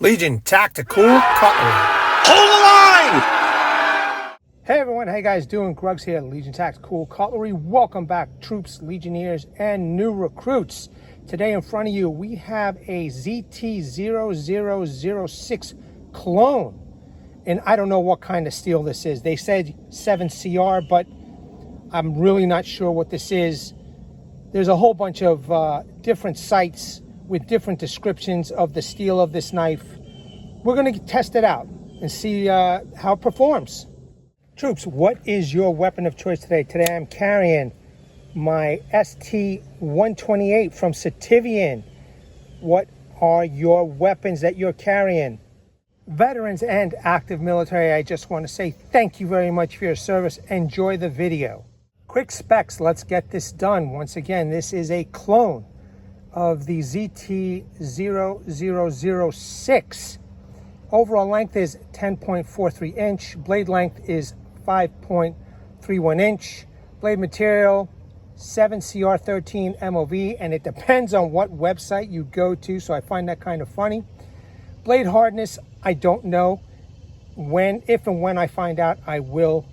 Legion Tactical Cutlery. Hold the line! Hey everyone, how you guys doing? Grugs here, Legion Tactical Cutlery. Welcome back, troops, legionnaires, and new recruits. Today in front of you, we have a ZT0006 clone. And I don't know what kind of steel this is. They said 7CR, but I'm really not sure what this is. There's a whole bunch of different sites with different descriptions of the steel of this knife. We're gonna test it out and see how it performs. Troops, what is your weapon of choice today? Today I'm carrying my ST128 from Satin. What are your weapons that you're carrying? Veterans and active military, I just want to say thank you very much for your service. Enjoy the video. Quick specs, let's get this done. Once again, this is a clone of the ZT0006. Overall length is 10.43 inch. Blade length is 5.31 inch. Blade material 7CR13 MOV, and it depends on what website you go to, so I find that kind of funny. Blade hardness, I don't know. If and when I find out, I will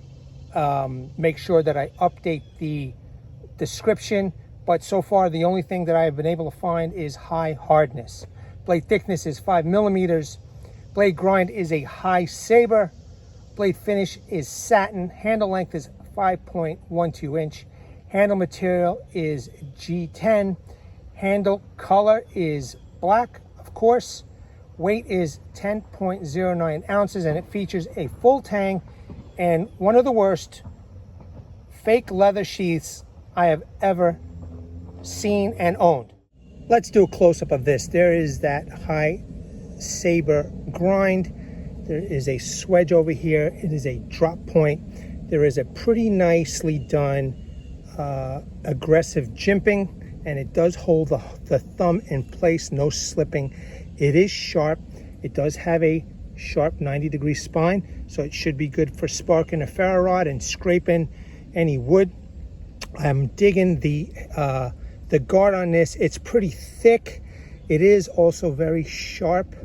make sure that I update the description. But so far, the only thing that I have been able to find is high hardness. Blade thickness is 5 millimeters. Blade grind is a high saber. Blade finish is satin. Handle length is 5.12 inch. Handle material is G10. Handle color is black, of course. Weight is 10.09 ounces, and it features a full tang and one of the worst fake leather sheaths I have ever seen and owned. Let's do a close-up of this. There is that high saber grind. There is a swedge over here. It is a drop point. There is a pretty nicely done aggressive jimping, and it does hold the thumb in place, no slipping. It is sharp. It does have a sharp 90-degree spine, so it should be good for sparking a ferro rod and scraping any wood. I'm digging the guard on this. It's pretty thick. It is also very sharp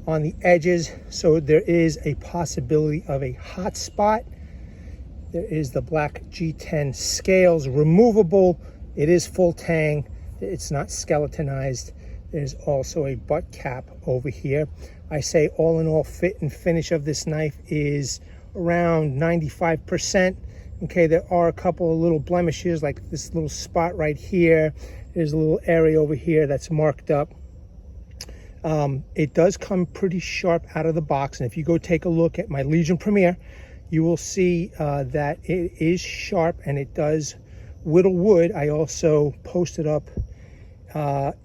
on the edges, so there is a possibility of a hot spot. There is the black G10 scales, removable. It is full tang. It's not skeletonized. There's also a butt cap over here. I say all in all, fit and finish of this knife is around 95%. Okay, there are a couple of little blemishes, like this little spot right here. There's a little area over here that's marked up. It does come pretty sharp out of the box, and if you go take a look at my Legion Premier, you will see that it is sharp and it does whittle wood. I also posted up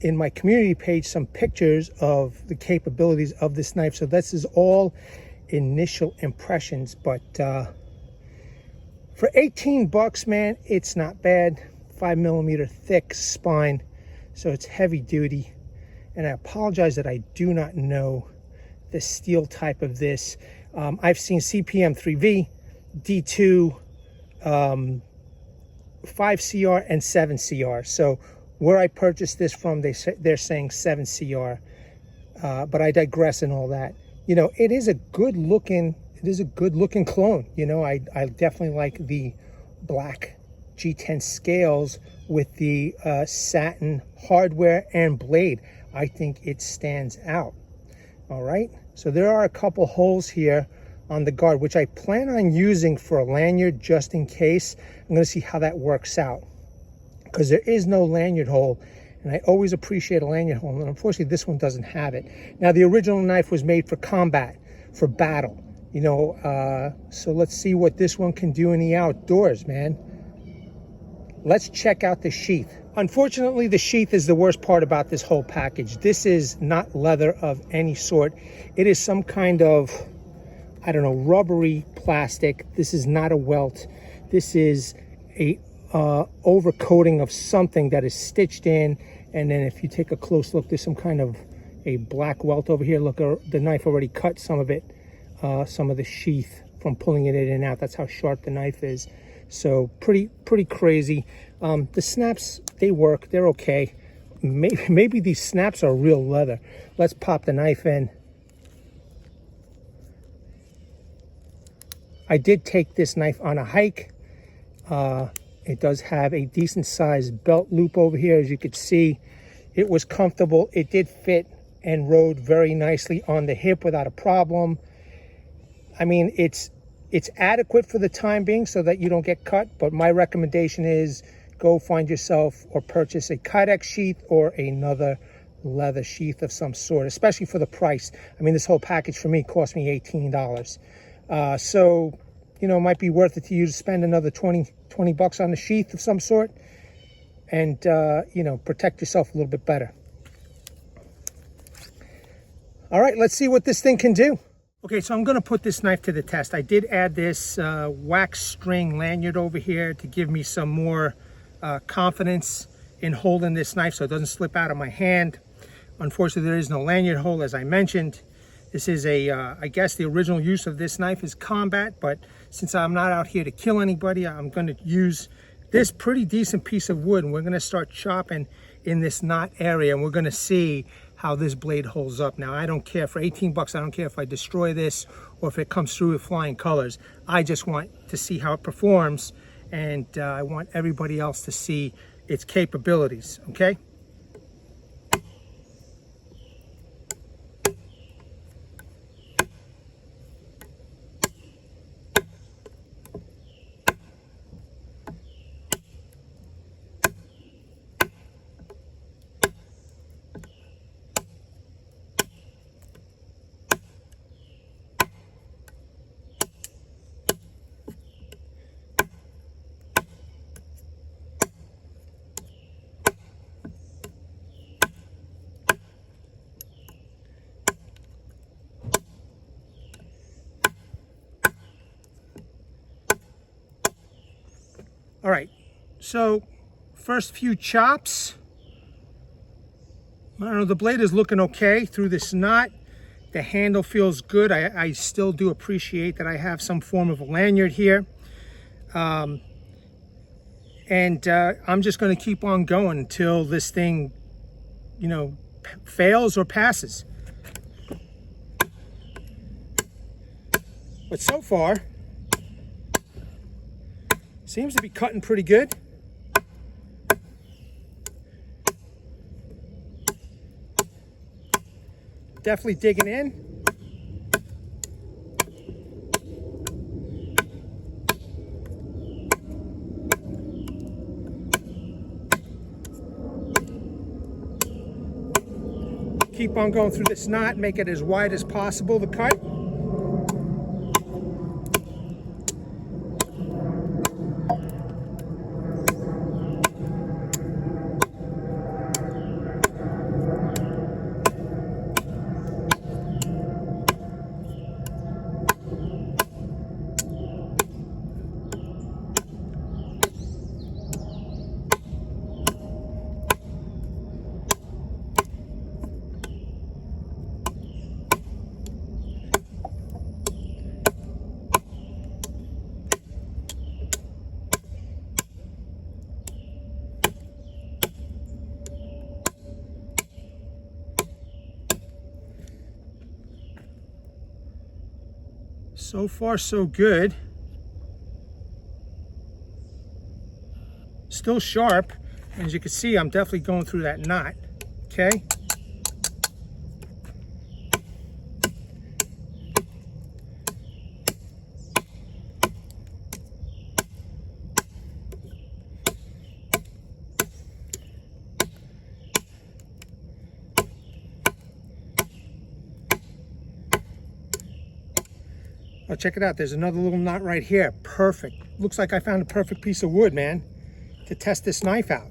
in my community page some pictures of the capabilities of this knife. So this is all initial impressions, but for 18 bucks, man, it's not bad. 5 millimeter thick spine, so it's heavy duty. And I apologize that I do not know the steel type of this. I've seen CPM 3V, D2, 5CR, and 7CR. So where I purchased this from, they're saying 7CR, but I digress in all that. You know, it is a good looking clone. You know, I definitely like the black G10 scales with the satin hardware and blade. I think it stands out. All right, so there are a couple holes here on the guard, which I plan on using for a lanyard just in case. I'm going to see how that works out, because there is no lanyard hole, and I always appreciate a lanyard hole, and unfortunately this one doesn't have it. Now, the original knife was made for combat, for battle, you know, so let's see what this one can do in the outdoors, man. Let's check out the sheath. Unfortunately, the sheath is the worst part about this whole package. This is not leather of any sort. It is some kind of, I don't know, rubbery plastic. This is not a welt. This is a overcoating of something that is stitched in, and then if you take a close look, there's some kind of a black welt over here. Look, the knife already cut some of it, some of the sheath from pulling it in and out. That's how sharp the knife is. So pretty crazy. The snaps, they work, they're okay. Maybe these snaps are real leather. Let's pop the knife in I did take this knife on a hike. It does have a decent sized belt loop over here. As you could see, it was comfortable. It did fit and rode very nicely on the hip without a problem. I mean, it's adequate for the time being so that you don't get cut, but my recommendation is go find yourself or purchase a Kydex sheath or another leather sheath of some sort, especially for the price. I mean, this whole package for me cost me $18. So, you know, it might be worth it to you to spend another 20 bucks on a sheath of some sort and, you know, protect yourself a little bit better. All right, let's see what this thing can do. Okay, so I'm going to put this knife to the test. I did add this wax string lanyard over here to give me some more confidence in holding this knife so it doesn't slip out of my hand. Unfortunately, there is no lanyard hole, as I mentioned. This is I guess the original use of this knife is combat, but since I'm not out here to kill anybody, I'm going to use this pretty decent piece of wood, and we're going to start chopping in this knot area, and we're going to see how this blade holds up. Now, I don't care, for 18 bucks, I don't care if I destroy this or if it comes through with flying colors. I just want to see how it performs, and I want everybody else to see its capabilities, okay? All right, so first few chops. I don't know, the blade is looking okay through this knot. The handle feels good. I still do appreciate that I have some form of a lanyard here. I'm just going to keep on going until this thing, you know, fails or passes. But so far, seems to be cutting pretty good. Definitely digging in. Keep on going through this knot, make it as wide as possible, the cut. So far, so good. Still sharp. As you can see, I'm definitely going through that knot. Okay. Oh, check it out. There's another little knot right here. Perfect. Looks like I found a perfect piece of wood, man, to test this knife out.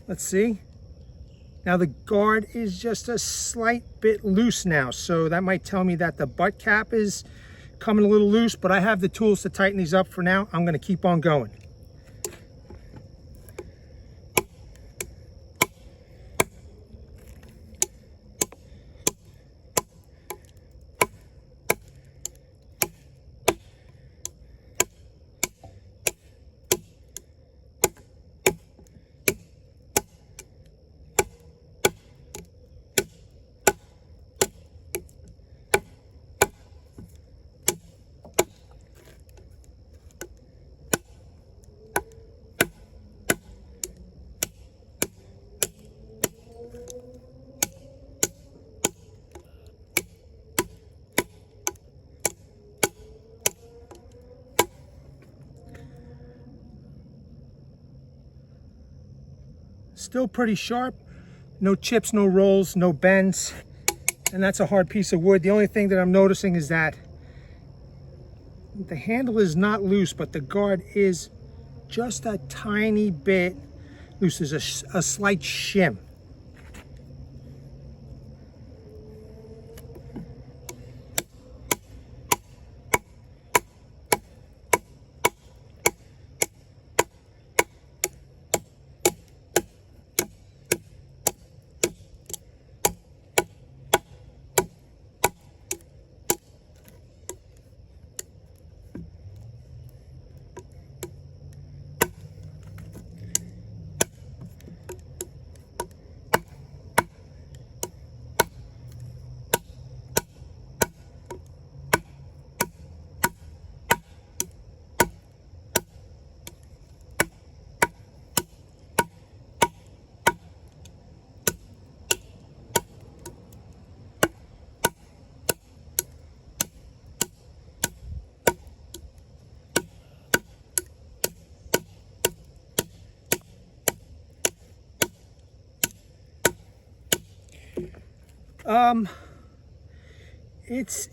Let's see. Now the guard is just a slight bit loose now, so that might tell me that the butt cap is coming a little loose, but I have the tools to tighten these up for now. I'm going to keep on going. Still pretty sharp. No chips, no rolls, no bends. And that's a hard piece of wood. The only thing that I'm noticing is that the handle is not loose, but the guard is just a tiny bit loose. There's a slight shim.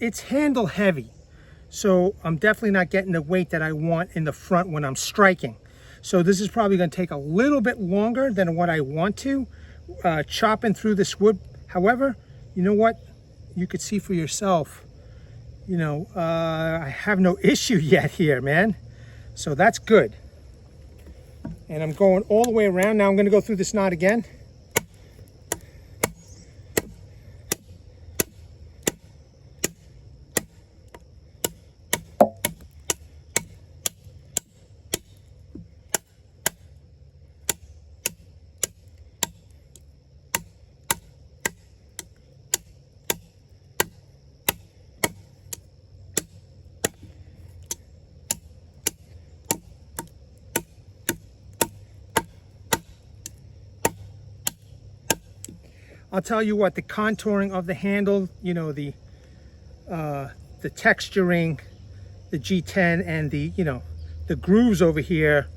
It's handle heavy, so I'm definitely not getting the weight that I want in the front when I'm striking. So this is probably going to take a little bit longer than what I want to, chopping through this wood. However, you know what? You could see for yourself, you know, I have no issue yet here, man. So that's good. And I'm going all the way around. Now I'm going to go through this knot again. I'll tell you what, the contouring of the handle, you know, the texturing, the G10, and the, you know, the grooves over here,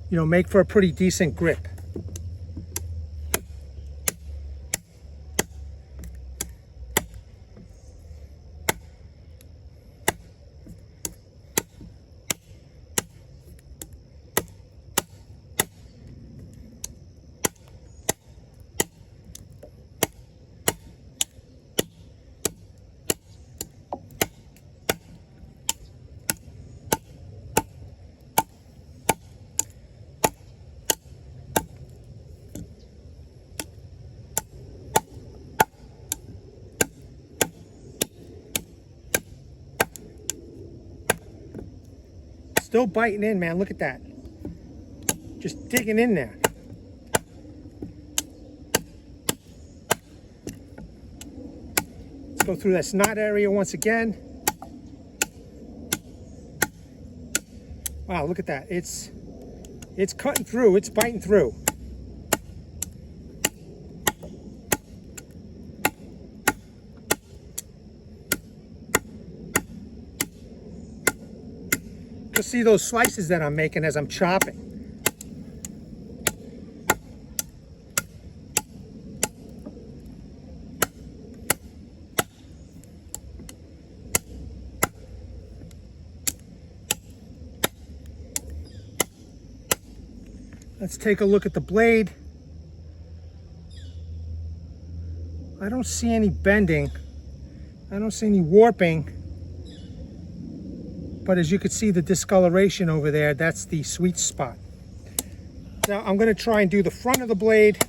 you know, make for a pretty decent grip. Still biting in, man. Look at that. Just digging in there. Let's go through that knot area once again. Wow, look at that. It's cutting through. It's biting through. You'll see those slices that I'm making as I'm chopping. Let's take a look at the blade. I don't see any bending. I don't see any warping. But as you can see, the discoloration over there, that's the sweet spot. Now I'm going to try and do the front of the blade.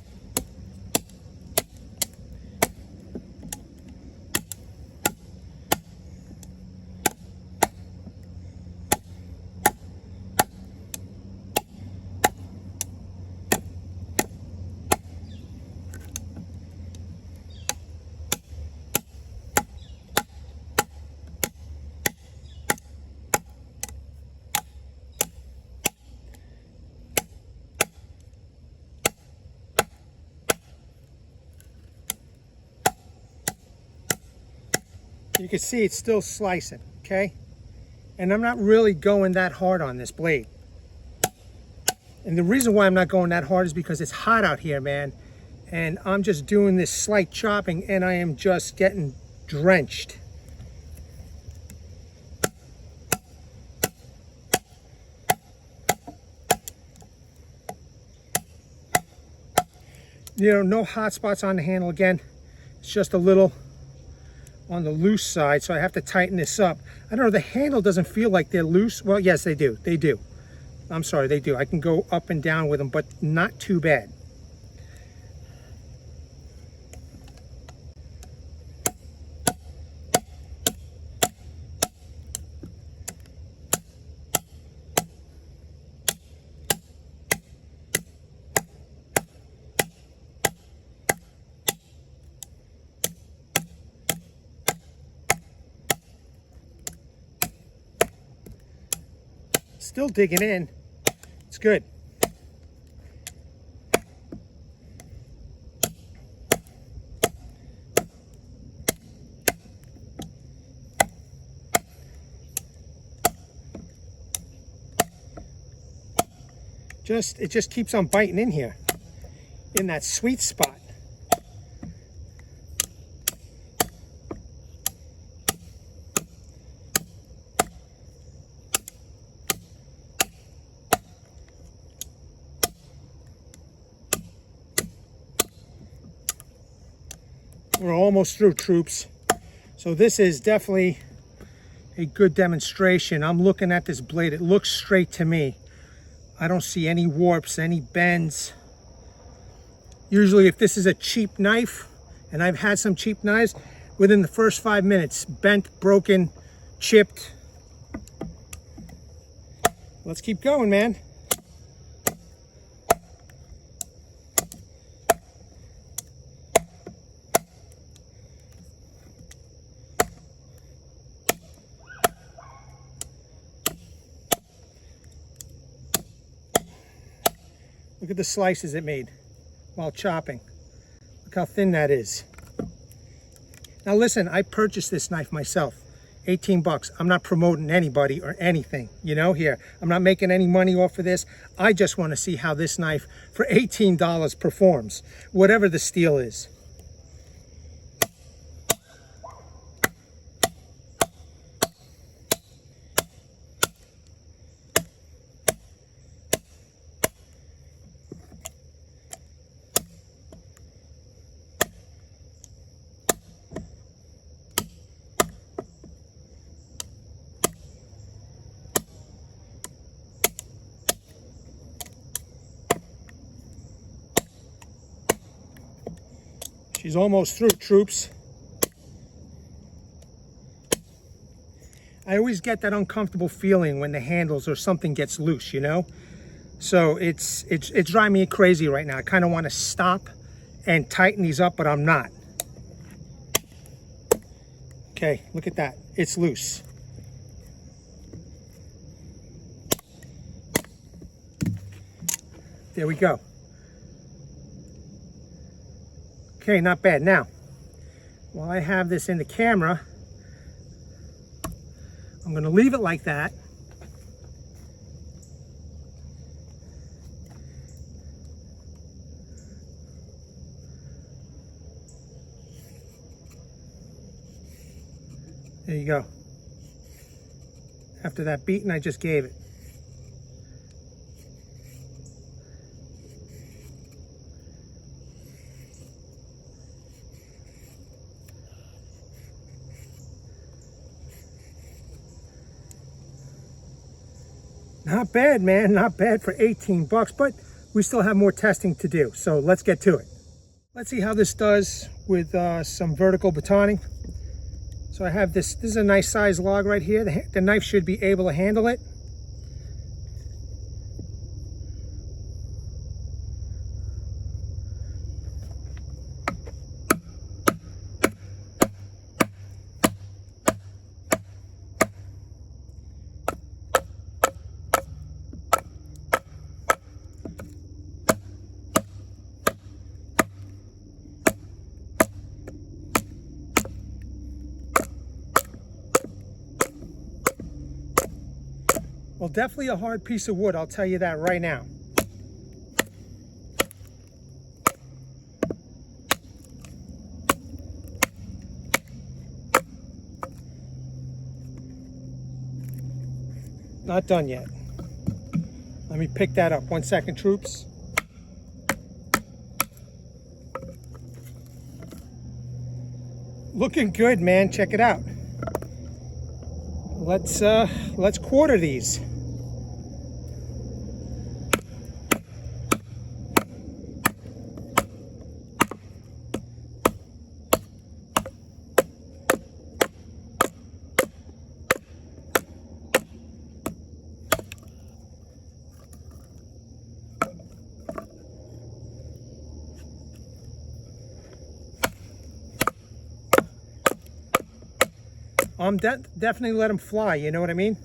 You can see it's still slicing, okay? And I'm not really going that hard on this blade. And the reason why I'm not going that hard is because it's hot out here, man. And I'm just doing this slight chopping and I am just getting drenched. You know, no hot spots on the handle again. It's just a little on the loose side, so I have to tighten this up. I don't know, the handle doesn't feel like they're loose. Well, yes, they do. They do. I'm sorry, they do. I can go up and down with them, but not too bad. Still digging in. It's good. It just keeps on biting in here, in that sweet spot. We're almost through, troops. So this is definitely a good demonstration. I'm looking at this blade. It looks straight to me. I don't see any warps, any bends. Usually if this is a cheap knife, and I've had some cheap knives, within the first 5 minutes, bent, broken, chipped. Let's keep going, man. Look at the slices it made while chopping. Look how thin that is. Now listen, I purchased this knife myself. 18 bucks. I'm not promoting anybody or anything, you know, here. I'm not making any money off of this. I just want to see how this knife for $18 performs, whatever the steel is. She's almost through, troops. I always get that uncomfortable feeling when the handles or something gets loose, you know? So it's driving me crazy right now. I kind of want to stop and tighten these up, but I'm not. Okay, look at that. It's loose. There we go. Okay, not bad. Now, while I have this in the camera, I'm going to leave it like that. There you go. After that beating I just gave it. Not bad, man, not bad for 18 bucks, but we still have more testing to do, so let's get to it. Let's see how this does with some vertical batoning. So I have this is a nice size log right here. The knife should be able to handle it. Well, definitely a hard piece of wood, I'll tell you that right now. Not done yet. Let me pick that up. 1 second, troops. Looking good, man. Check it out. Let's quarter these. Definitely let them fly, you know what I mean?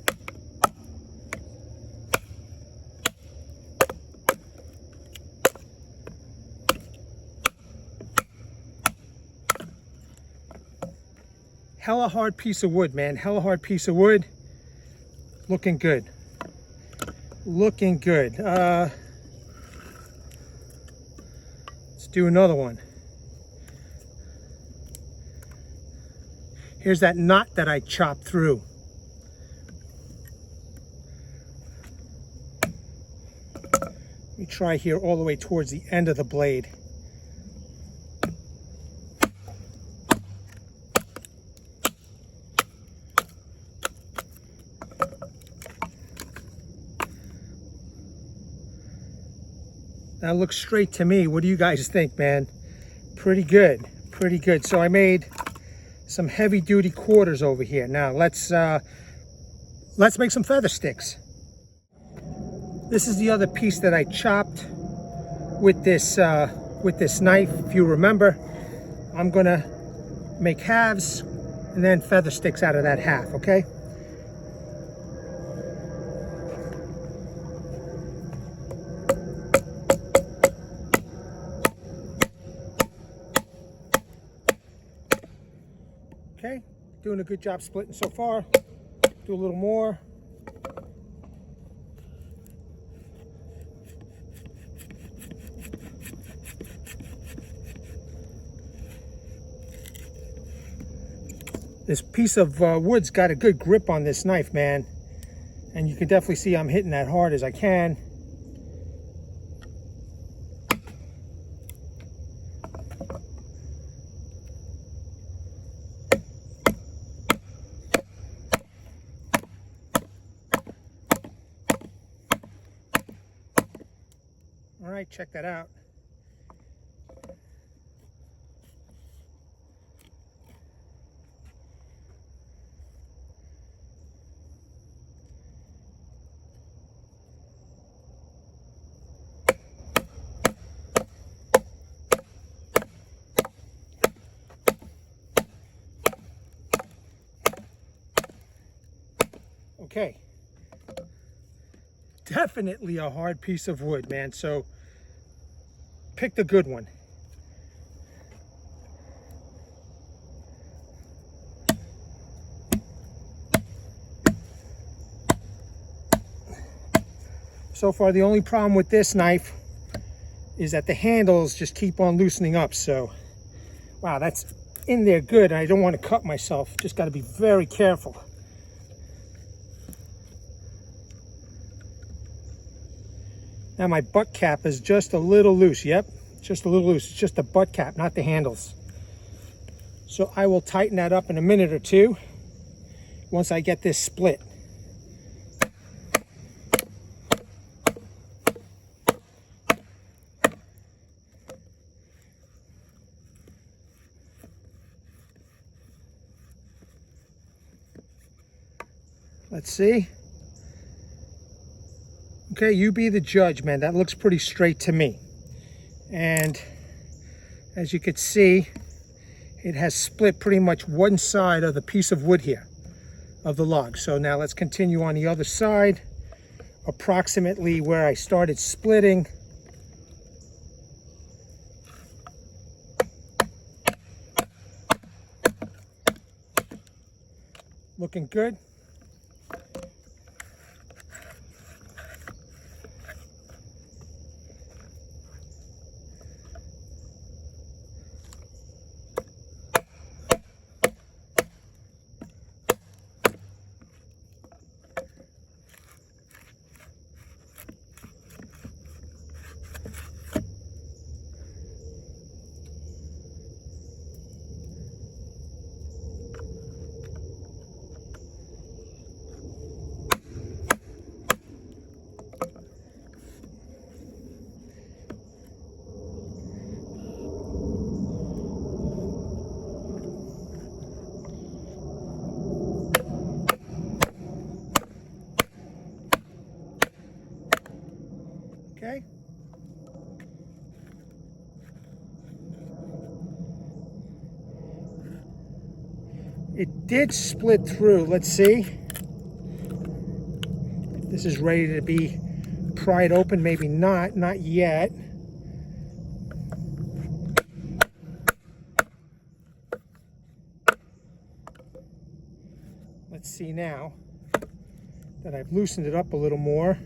Hella hard piece of wood, man. Hella hard piece of wood. Looking good. Looking good. Let's do another one. Here's that knot that I chopped through. Let me try here all the way towards the end of the blade. That looks straight to me. What do you guys think, man? Pretty good, pretty good. So I made some heavy duty quarters over here. Now let's make some feather sticks. This is the other piece that I chopped with this knife. If you remember, I'm gonna make halves and then feather sticks out of that half, okay? Okay, doing a good job splitting so far. Do a little more. This piece of wood's got a good grip on this knife, man. And you can definitely see I'm hitting that hard as I can. All right, check that out. Okay. Definitely a hard piece of wood, man. So pick the good one. So far, the only problem with this knife is that the handles just keep on loosening up. So, wow, that's in there good. I don't want to cut myself. Just got to be very careful. Now my butt cap is just a little loose. Yep, just a little loose. It's just the butt cap, not the handles. So I will tighten that up in a minute or two once I get this split. Let's see. Okay, you be the judge, man. That looks pretty straight to me. And as you can see, it has split pretty much one side of the piece of wood here, of the log. So now let's continue on the other side, approximately where I started splitting. Looking good. Okay. It did split through. Let's see if this is ready to be pried open. Maybe not yet. Let's see now that I've loosened it up a little more.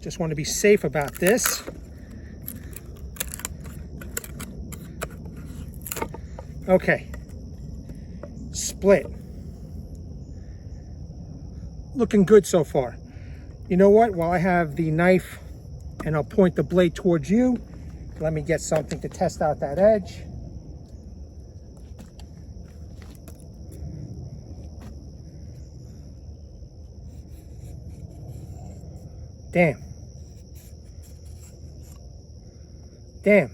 Just want to be safe about this. Okay. Split. Looking good so far. You know what? While I have the knife and I'll point the blade towards you, let me get something to test out that edge. Damn. Damn.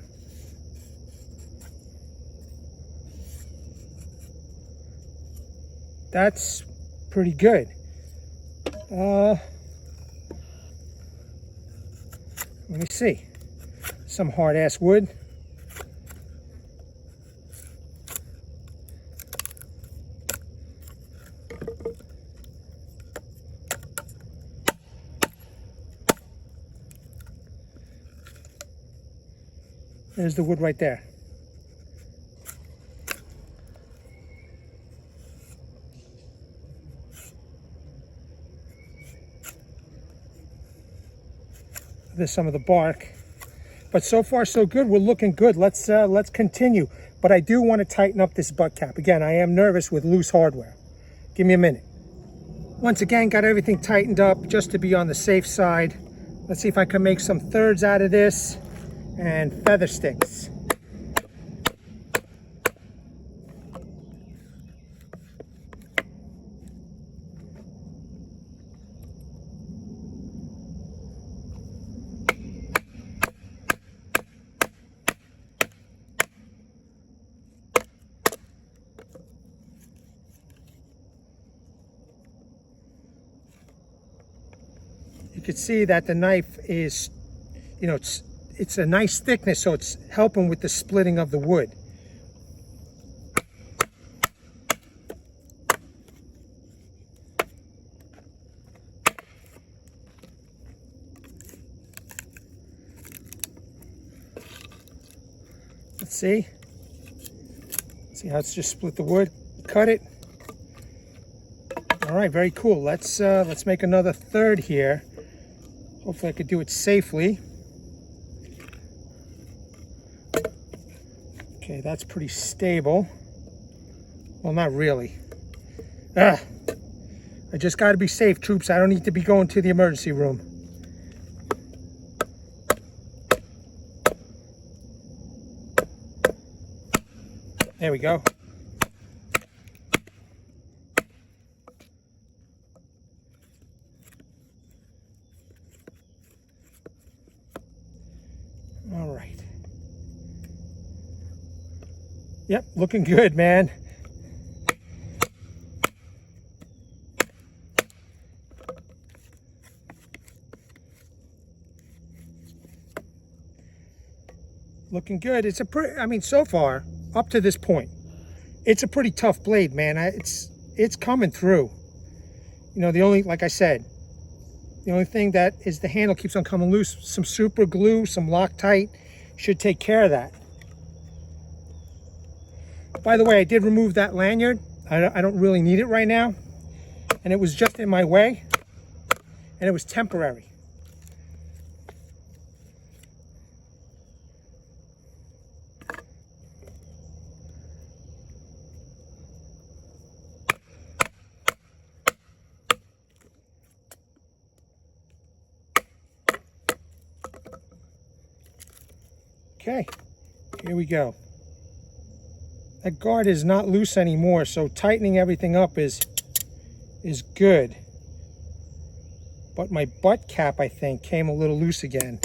That's pretty good. Let me see. Some hard ass wood. There's the wood right there. There's some of the bark, but so far so good. We're looking good. Let's continue. But I do want to tighten up this butt cap. Again, I am nervous with loose hardware. Give me a minute. Once again, got everything tightened up just to be on the safe side. Let's see if I can make some thirds out of this and feather sticks. You can see that the knife is, you know, it's a nice thickness, so it's helping with the splitting of the wood. Let's see. See how it's just split the wood, cut it. All right, very cool. Let's make another third here. Hopefully I could do it safely. Okay, that's pretty stable. Well, not really. I just got to be safe, troops. I don't need to be going to the emergency room. There we go. All right. Yep, looking good, man. Looking good. It's a pretty, I mean, so far, up to this point, it's a pretty tough blade, man. It's coming through. You know, the only, like I said, the only thing that is the handle keeps on coming loose. Some super glue, some Loctite should take care of that. By the way, I did remove that lanyard. I don't really need it right now. And it was just in my way. And it was temporary. Okay, here we go. That guard is not loose anymore, so tightening everything up is good. But my butt cap, I think, came a little loose again.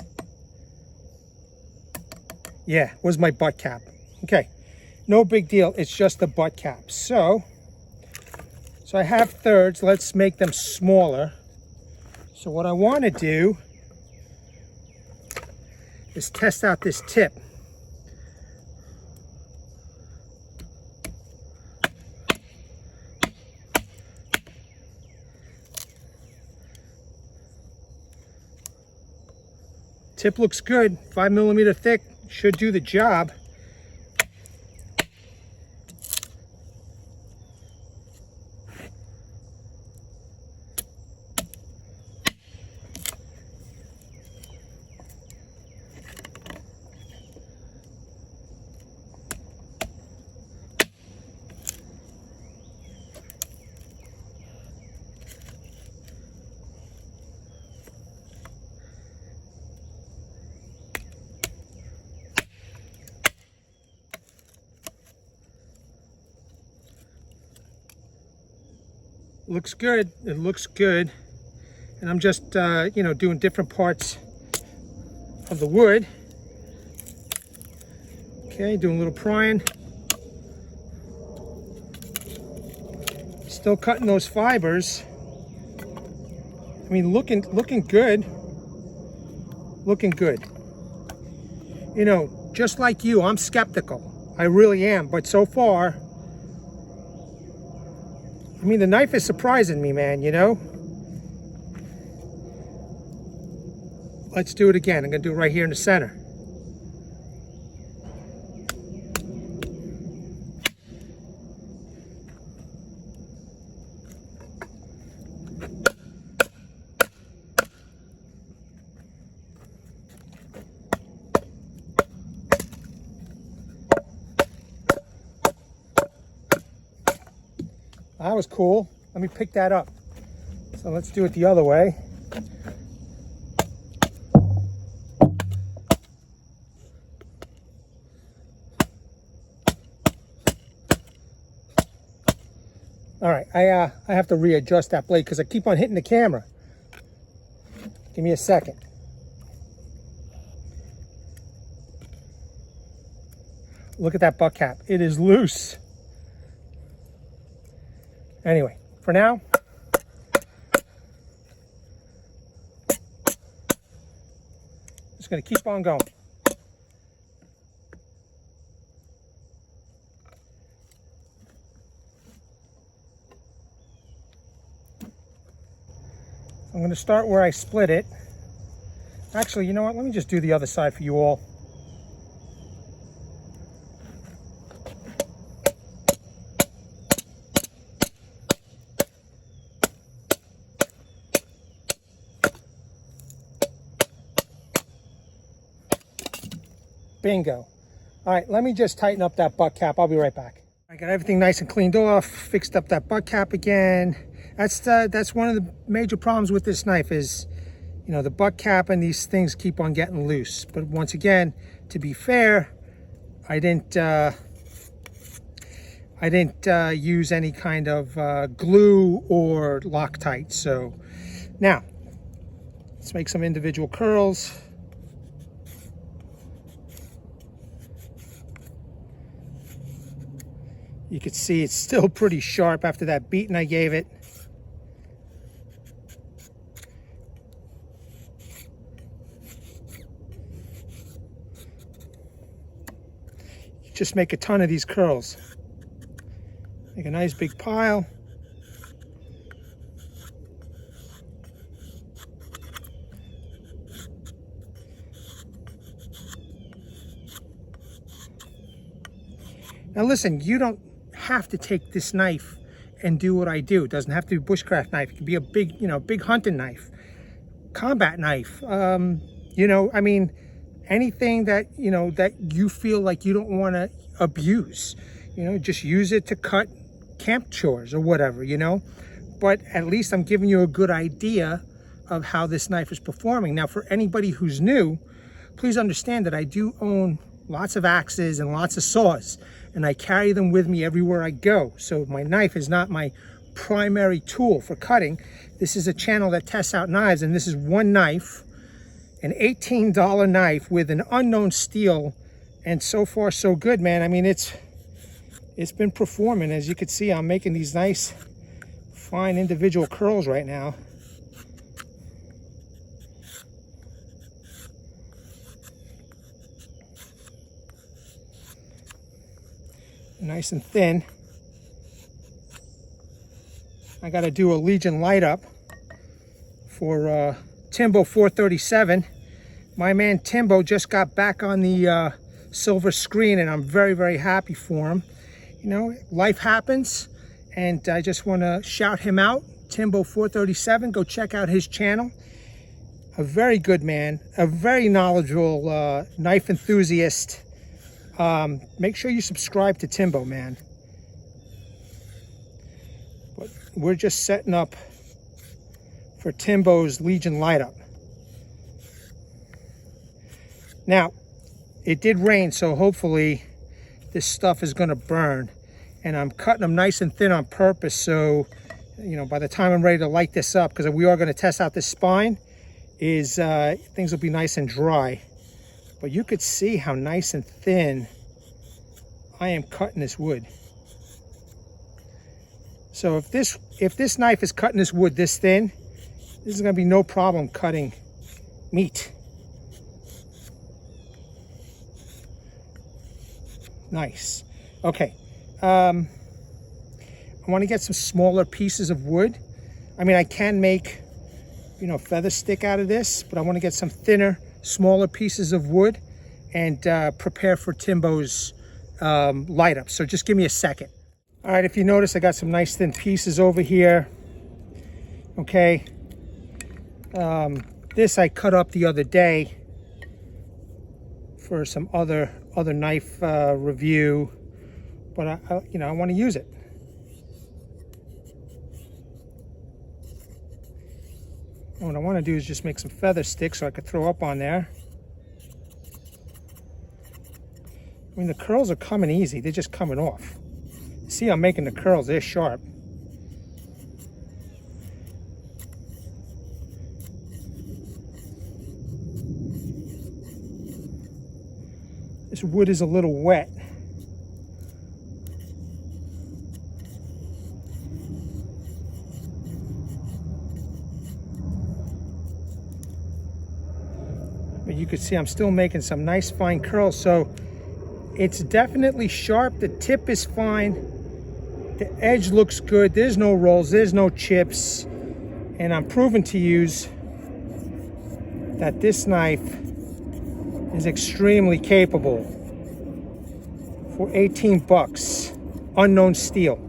Yeah, was my butt cap. Okay, no big deal. It's just the butt cap. So I have thirds. Let's make them smaller. So what I want to do is test out this tip. Tip looks good, 5mm thick, should do the job. Looks good, it looks good. And I'm just, you know, doing different parts of the wood. Okay, doing a little prying. Still cutting those fibers. I mean, looking good. Looking good. You know, just like you, I'm skeptical. I really am, but so far, I mean, the knife is surprising me, man, you know? Let's do it again. I'm gonna do it right here in the center. That was cool. Let me pick that up. So let's do it the other way. All right, I have to readjust that blade because I keep on hitting the camera. Give me a second. Look at that butt cap. It is loose. Anyway, for now, just going to keep on going. I'm going to start where I split it. Actually, you know what? Let me just do the other side for you all. Bingo. All right, let me just tighten up that butt cap. I'll be right back. I got everything nice and cleaned off, fixed up that butt cap again. That's one of the major problems with this knife is, you know, the butt cap and these things keep on getting loose. But once again, to be fair, I didn't use any kind of glue or Loctite. So now let's make some individual curls. You can see it's still pretty sharp after that beating I gave it. Just make a ton of these curls. Make a nice big pile. Now listen, you don't have to take this knife and do what I do. It doesn't have to be a bushcraft knife. It can be a big, you know, big hunting knife, combat knife. You know, I mean, anything that, you know, that you feel like you don't want to abuse, you know, just use it to cut camp chores or whatever, you know. But at least I'm giving you a good idea of how this knife is performing. Now, for anybody who's new, please understand that I do own lots of axes and lots of saws, and I carry them with me everywhere I go. So my knife is not my primary tool for cutting. This is a channel that tests out knives, and this is one knife, an $18 knife with an unknown steel, and so far so good, man. I mean, it's been performing. As you can see, I'm making these nice fine individual curls right now. nice and thin. I got to do a Legion light up for Timbo 437. My man Timbo just got back on the silver screen, and I'm very, very happy for him. You know, life happens, and I just want to shout him out. Timbo 437, go check out his channel. A very good man, a very knowledgeable knife enthusiast. Make sure you subscribe to Timbo, man. But we're just setting up for Timbo's Legion light up. Now, it did rain, so hopefully this stuff is going to burn. And I'm cutting them nice and thin on purpose, so you know, by the time I'm ready to light this up, because we are going to test out this spine, things will be nice and dry. But you could see how nice and thin I am cutting this wood. So if this knife is cutting this wood this thin, this is going to be no problem cutting meat. Nice. Okay. I want to get some smaller pieces of wood. I mean, I can make, you know, feather stick out of this, but I want to get some thinner, smaller pieces of wood and prepare for Timbo's light up. So just give me a second. All right, if you notice, I got some nice thin pieces over here. Okay. This I cut up the other day for some other knife review, but I want to use it. And what I want to do is just make some feather sticks so I could throw up on there. I mean, the curls are coming easy. They're just coming off. See, I'm making the curls. They're sharp. This wood is a little wet. But you can see I'm still making some nice fine curls, so it's definitely sharp. The tip is fine. The edge looks good. There's no rolls, there's no chips. And I'm proving to use that this knife is extremely capable for 18 bucks, unknown steel.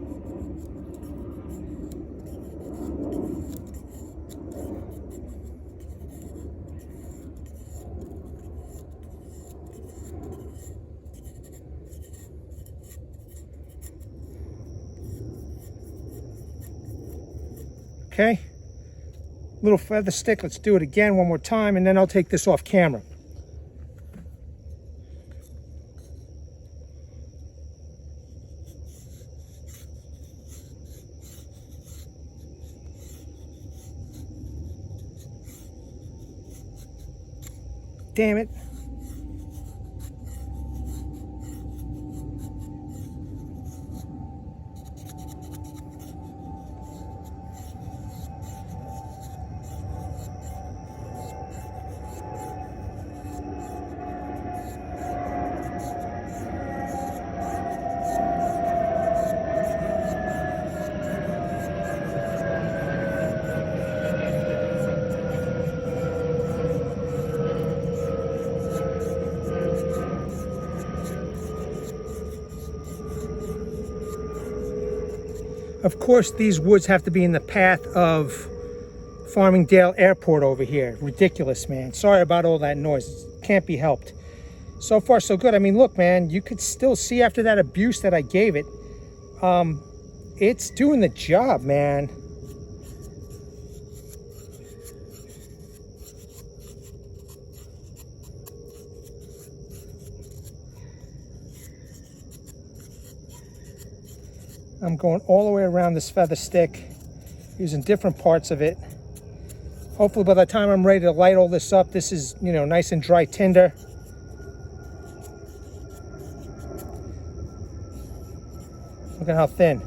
Okay, little feather stick. Let's do it again one more time, and then I'll take this off camera. Damn it. Of course, these woods have to be in the path of Farmingdale Airport over here. Ridiculous, man. Sorry about all that noise. It can't be helped. So far, so good. I mean, look, man, you could still see after that abuse that I gave it, it's doing the job, man. I'm going all the way around this feather stick, using different parts of it. Hopefully by the time I'm ready to light all this up, this is, you know, nice and dry tinder. Look at how thin.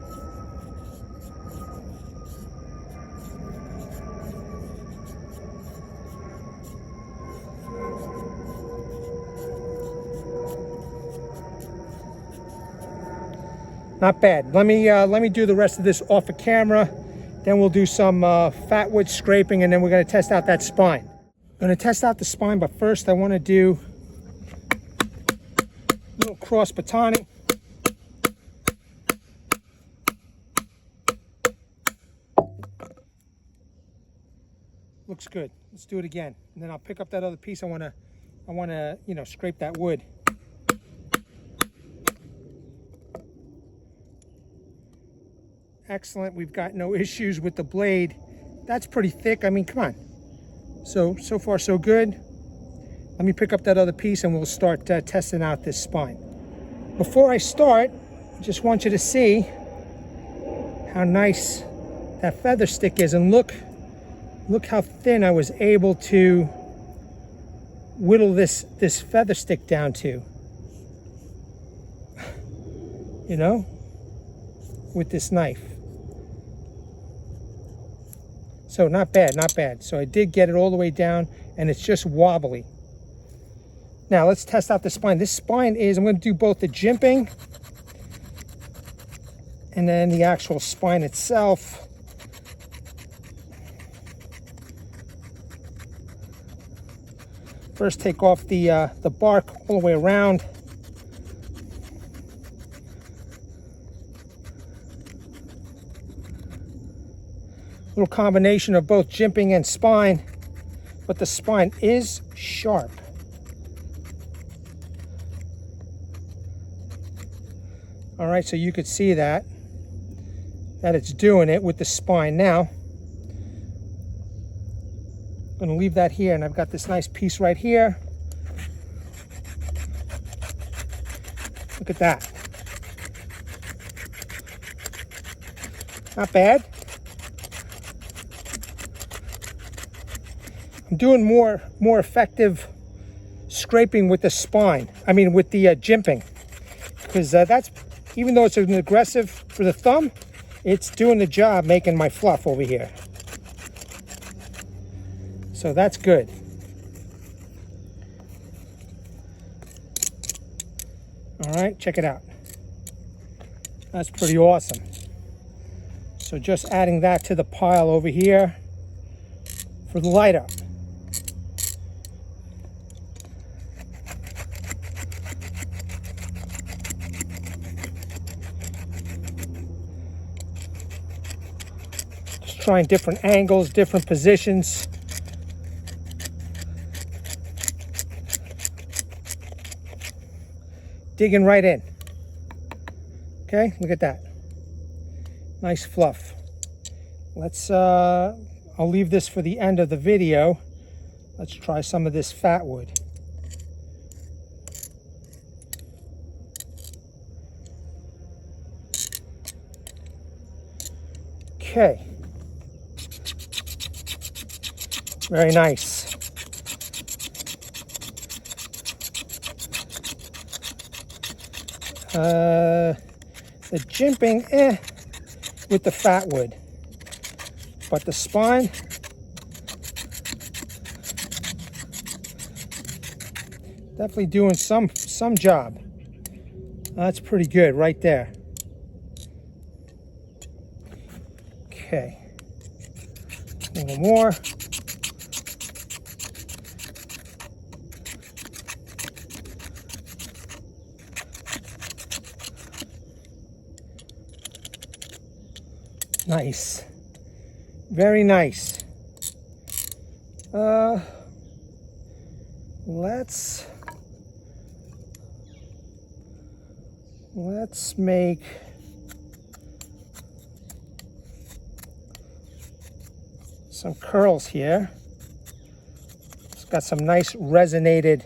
Not bad. Let me do the rest of this off of camera. Then we'll do some fat wood scraping, and then we're going to test out that spine. I'm going to test out the spine, but first I want to do a little cross batoning. Looks good. Let's do it again, and then I'll pick up that other piece. I want to, you know, scrape that wood. Excellent. We've got no issues with the blade. That's pretty thick. I mean, come on. So far so good. Let me pick up that other piece and we'll start testing out this spine. Before I start, I just want you to see how nice that feather stick is, and look how thin I was able to whittle this feather stick down to. You know, with this knife. So not bad, not bad. So I did get it all the way down, and it's just wobbly. Now let's test out the spine. This spine is, I'm going to do both the jimping and then the actual spine itself. First, take off the bark all the way around. Little combination of both jimping and spine, but the spine is sharp. All right, so you could see that it's doing it with the spine. Now, I'm going to leave that here, and I've got this nice piece right here. Look at that. Not bad. I'm doing more effective scraping with the spine. I mean, with the jimping, because that's, even though it's an aggressive for the thumb, it's doing the job making my fluff over here. So that's good. All right, check it out. That's pretty awesome. So just adding that to the pile over here for the light up. Just trying different angles, different positions. Digging right in. Okay, look at that. Nice fluff. Let's, I'll leave this for the end of the video. Let's try some of this fat wood. Okay. Very nice. The jimping, with the fat wood, but the spine, definitely doing some job. That's pretty good right there. Okay, a little more. Nice. Very nice. Let's make some curls here. It's got some nice resonated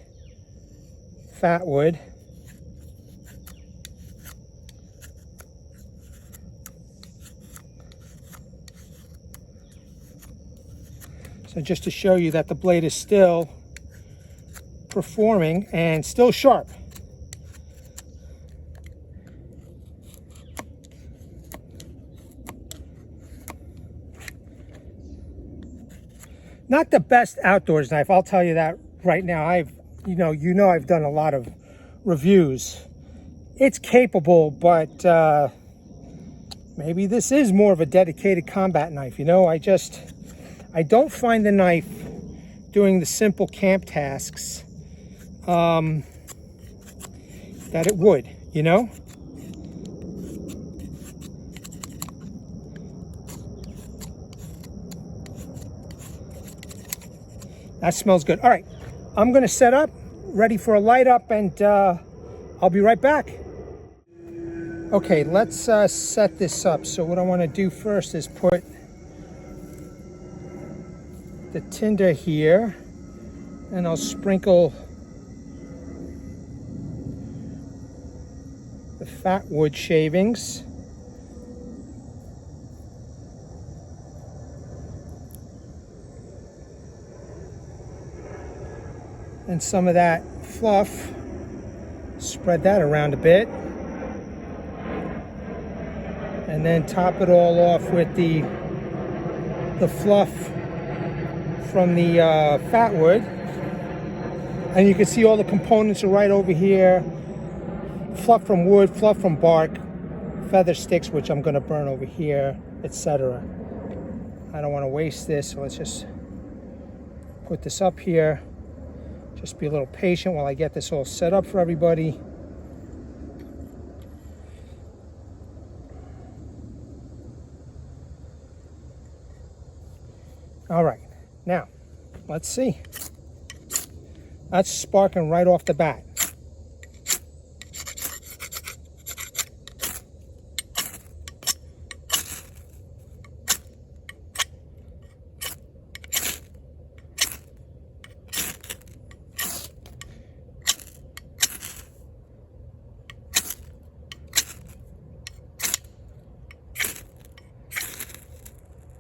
fat wood. So just to show you that the blade is still performing and still sharp. Not the best outdoors knife, I'll tell you that right now. I've done a lot of reviews. It's capable, but maybe this is more of a dedicated combat knife. You know, I don't find the knife doing the simple camp tasks that it would, you know? That smells good. All right, I'm gonna set up, ready for a light up, and I'll be right back. Okay, let's set this up. So what I wanna do first is put the tinder here, and I'll sprinkle the fat wood shavings. And some of that fluff, spread that around a bit. And then top it all off with the fluff from the fat wood. And you can see all the components are right over here. Fluff from wood, fluff from bark, feather sticks, which I'm gonna burn over here, etc. I don't wanna waste this, so let's just put this up here. Just be a little patient while I get this all set up for everybody. All right, now, let's see. That's sparking right off the bat.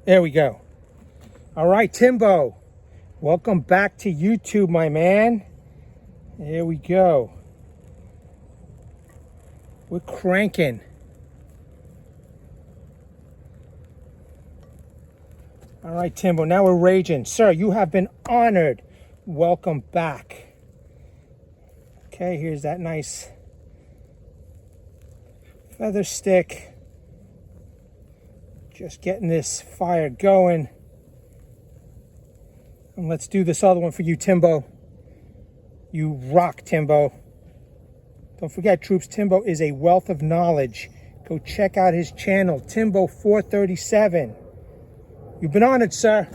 There we go. All right, Timbo, welcome back to YouTube, my man. Here we go. We're cranking. All right, Timbo, now we're raging. Sir, you have been honored. Welcome back. Okay, here's that nice feather stick. Just getting this fire going. And let's do this other one for you, Timbo. You rock, Timbo. Don't forget, troops, Timbo is a wealth of knowledge. Go check out his channel, Timbo437. You've been honored, sir.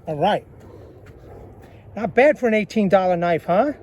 All right. Not bad for an $18 knife, huh?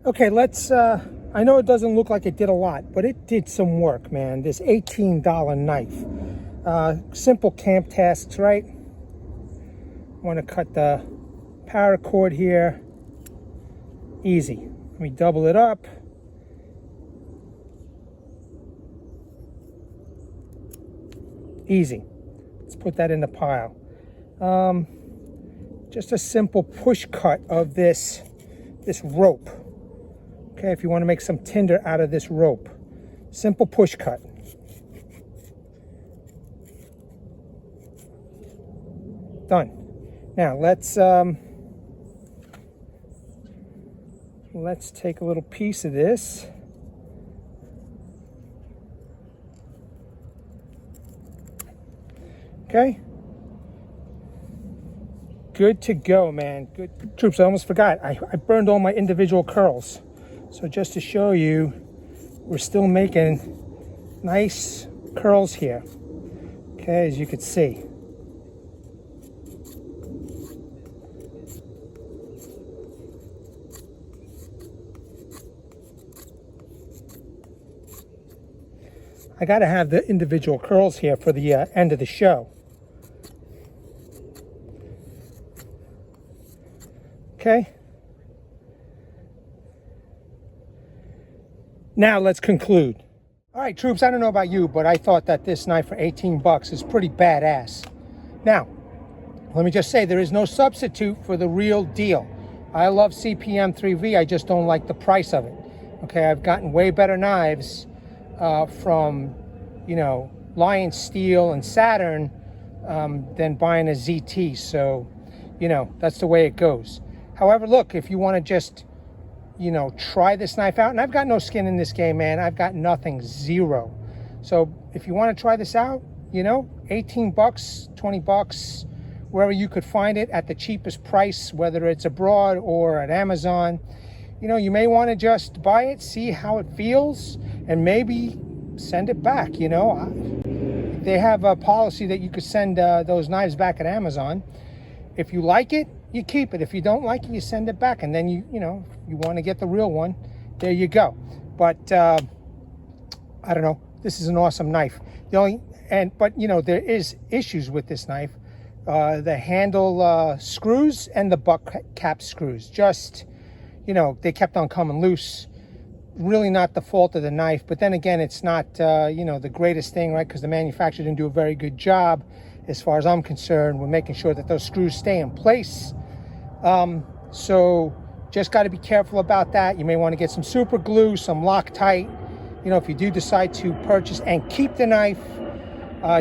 Okay, let's, I know it doesn't look like it did a lot, but it did some work, man. This $18 knife. Simple camp tasks, right? Want to cut the paracord here. Easy. Let me double it up. Easy. Let's put that in the pile. Just a simple push cut of this rope. Okay, if you want to make some tinder out of this rope. Simple push cut. Done. Now let's take a little piece of this. Okay. Good to go, man. Good. Troops, I almost forgot. I burned all my individual curls. So just to show you, we're still making nice curls here. Okay, as you can see. I got to have the individual curls here for the end of the show. Okay. Now let's conclude. All right, troops, I don't know about you, but I thought that this knife for 18 bucks is pretty badass. Now, let me just say, there is no substitute for the real deal. I love CPM 3V, I just don't like the price of it. Okay, I've gotten way better knives from, you know, Lion Steel and Saturn than buying a ZT. So, you know, that's the way it goes. However, look, if you want to just, you know, try this knife out, and I've got no skin in this game, man. I've got nothing, zero. So if you want to try this out, you know, 18 bucks, 20 bucks, wherever you could find it at the cheapest price, whether it's abroad or at Amazon, you know, you may want to just buy it, see how it feels, and maybe send it back. You know, they have a policy that you could send those knives back at Amazon. If you like it, you keep it. If you don't like it, you send it back, and then you know, if you want to get the real one, there you go. But I don't know, this is an awesome knife. But you know, there is issues with this knife. The handle screws and the butt cap screws, just, you know, they kept on coming loose. Really not the fault of the knife, but then again, it's not you know, the greatest thing, right? Because the manufacturer didn't do a very good job, as far as I'm concerned, with making sure that those screws stay in place. So just got to be careful about that. You may want to get some super glue, some Loctite. You know, if you do decide to purchase and keep the knife,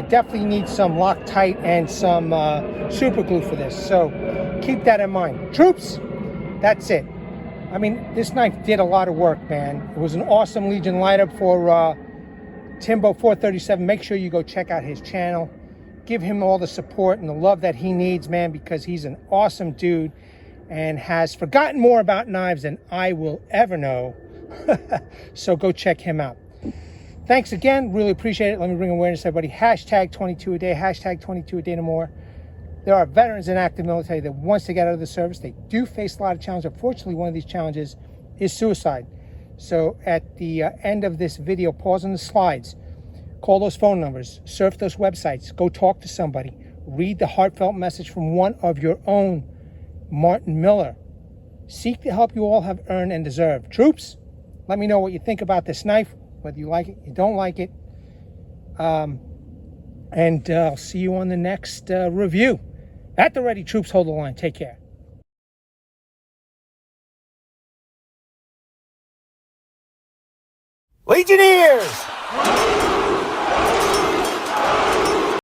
definitely need some Loctite and some super glue for this. So keep that in mind. Troops, that's it. I mean, this knife did a lot of work, man. It was an awesome Legion light-up for Timbo 437. Make sure you go check out his channel. Give him all the support and the love that he needs, man, because he's an awesome dude and has forgotten more about knives than I will ever know. So go check him out. Thanks again. Really appreciate it. Let me bring awareness to everybody. Hashtag 22 a day. Hashtag 22 a day no more. There are veterans in active military that once they get out of the service, they do face a lot of challenges. Unfortunately, one of these challenges is suicide. So at the end of this video, pause on the slides. Call those phone numbers. Surf those websites. Go talk to somebody. Read the heartfelt message from one of your own, Martin Miller. Seek the help you all have earned and deserve. Troops, let me know what you think about this knife, whether you like it, you don't like it. And I'll see you on the next review. At the ready, troops, hold the line. Take care. Legionnaires!